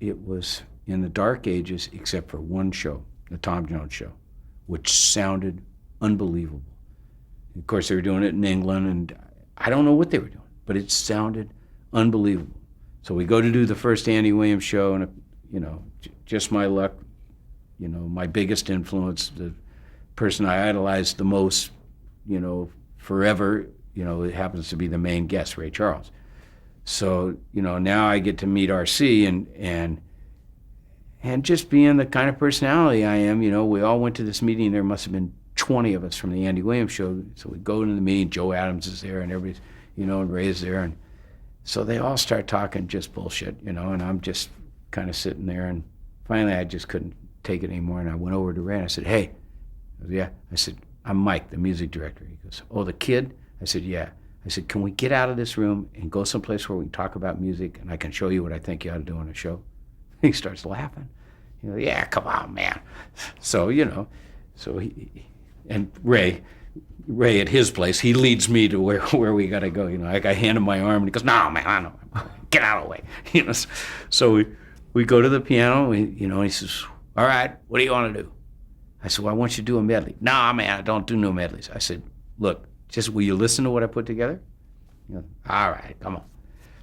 it was in the dark ages, except for one show, the Tom Jones show, which sounded unbelievable. Of course, they were doing it in England, and I don't know what they were doing, but it sounded unbelievable. So we go to do the first Andy Williams show, and just my luck, my biggest influence, the person I idolized the most, forever, it happens to be the main guest, Ray Charles. So, now I get to meet RC and just being the kind of personality I am, we all went to this meeting. There must have been 20 of us from the Andy Williams show. So we go into the meeting, Joe Adams is there and everybody's, and Ray's there. And so they all start talking just bullshit, and I'm just kind of sitting there. And finally I just couldn't take it anymore. And I went over to Ray and I said, hey. He goes, yeah. I said, I'm Mike, the music director. He goes, oh, the kid? I said, yeah. I said, can we get out of this room and go someplace where we can talk about music and I can show you what I think you ought to do on a show? He starts laughing. Yeah, come on, man. So, so he, and Ray at his place, he leads me to where we got to go. I hand him my arm and he goes, no, man, I know. Get out of the way. So we go to the piano, and, he says, all right, what do you want to do? I said, well, I want you to do a medley. No, man, I don't do no medleys. I said, look, just will you listen to what I put together? All right, come on.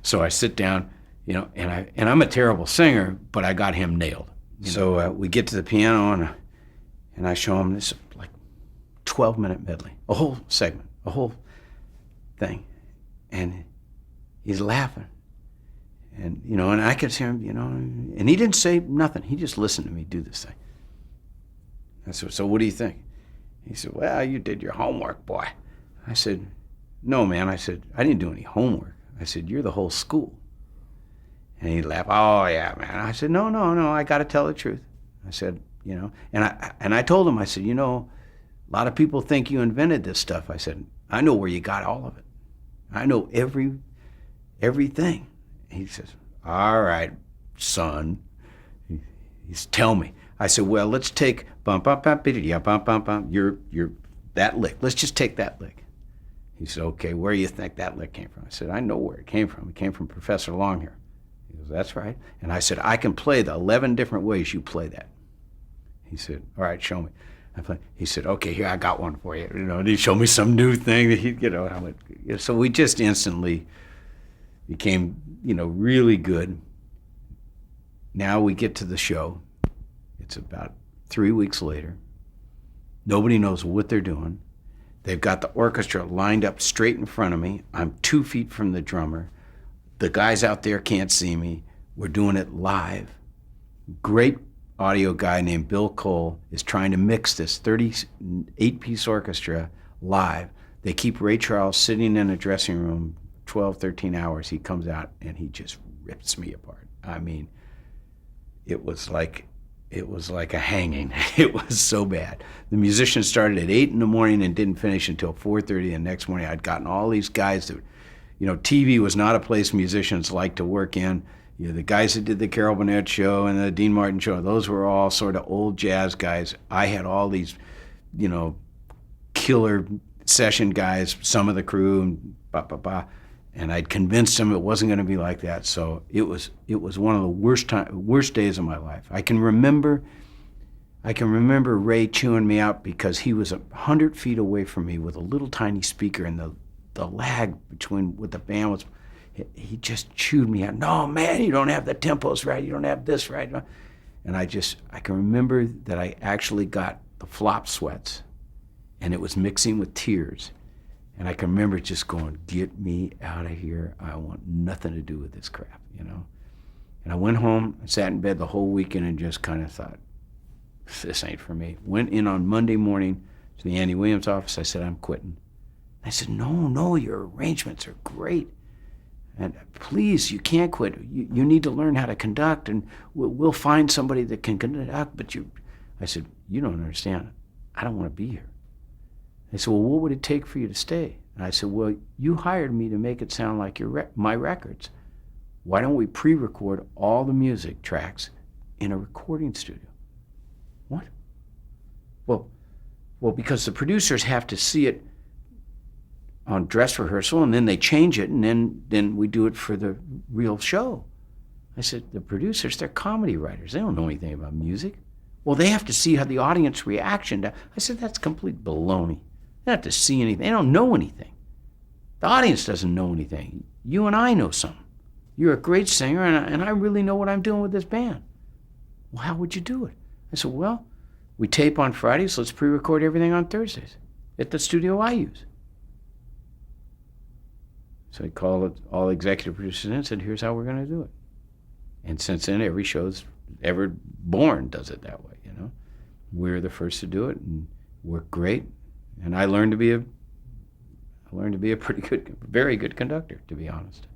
So I sit down, and I'm a terrible singer, but I got him nailed. So we get to the piano, and I show him this like 12-minute medley, a whole segment, a whole thing, and he's laughing, and and I could hear him, and he didn't say nothing. He just listened to me do this thing. I said, so what do you think? He said, well, you did your homework, boy. I said, no, man. I said, I didn't do any homework. I said, you're the whole school. And he laughed, oh, yeah, man. I said, no, I got to tell the truth. I said, and I told him, I said, a lot of people think you invented this stuff. I said, I know where you got all of it. I know everything. He says, all right, son. He's tell me. I said, well, let's take bum bum bum biddy bum bum bum. You're that lick. Let's just take that lick. He said, okay, where do you think that lick came from? I said, I know where it came from. It came from Professor Longhair. He goes, that's right. And I said, I can play the 11 different ways you play that. He said, all right, show me. He said, okay, here, I got one for you. And he showed me some new thing that I went, so we just instantly became, really good. Now we get to the show. It's about 3 weeks later. Nobody knows what they're doing. They've got the orchestra lined up straight in front of me. I'm 2 feet from the drummer. The guys out there can't see me. We're doing it live. Great audio guy named Bill Cole is trying to mix this 38-piece orchestra live. They keep Ray Charles sitting in a dressing room 12, 13 hours. He comes out and he just rips me apart. I mean, it was like a hanging. It was so bad. The musicians started at 8 in the morning and didn't finish until 4:30 the next morning. I'd gotten all these guys that, TV was not a place musicians liked to work in. The guys that did the Carol Burnett show and the Dean Martin show, those were all sort of old jazz guys. I had all these, killer session guys, some of the crew, and and I'd convinced them it wasn't going to be like that. So it was one of the worst days of my life. I can remember Ray chewing me out because he was 100 feet away from me with a little tiny speaker, and the lag between what the band was, he just chewed me out. No, man, you don't have the tempos right. You don't have this right. And I can remember that I actually got the flop sweats, and it was mixing with tears. And I can remember just going, get me out of here. I want nothing to do with this crap, And I went home, I sat in bed the whole weekend and just kind of thought, this ain't for me. Went in on Monday morning to the Andy Williams office. I said, I'm quitting. I said, no, your arrangements are great. And please, you can't quit. You need to learn how to conduct, and we'll find somebody that can conduct. But I said, you don't understand. I don't want to be here. They said, well, what would it take for you to stay? And I said, well, you hired me to make it sound like my records. Why don't we pre-record all the music tracks in a recording studio? What? Well, because the producers have to see it on dress rehearsal, and then they change it, and then we do it for the real show. I said, the producers, they're comedy writers. They don't know anything about music. Well, they have to see how the audience reaction to. I said, that's complete baloney. They don't have to see anything. They don't know anything. The audience doesn't know anything. You and I know something. You're a great singer, and I really know what I'm doing with this band. Well, how would you do it? I said, well, we tape on Fridays. Let's pre-record everything on Thursdays at the studio I use. So he called all executive producers in and said, here's how we're going to do it. And since then, every show's ever born does it that way, you know. We're the first to do it and worked great. And I learned to be a pretty good, very good conductor, to be honest.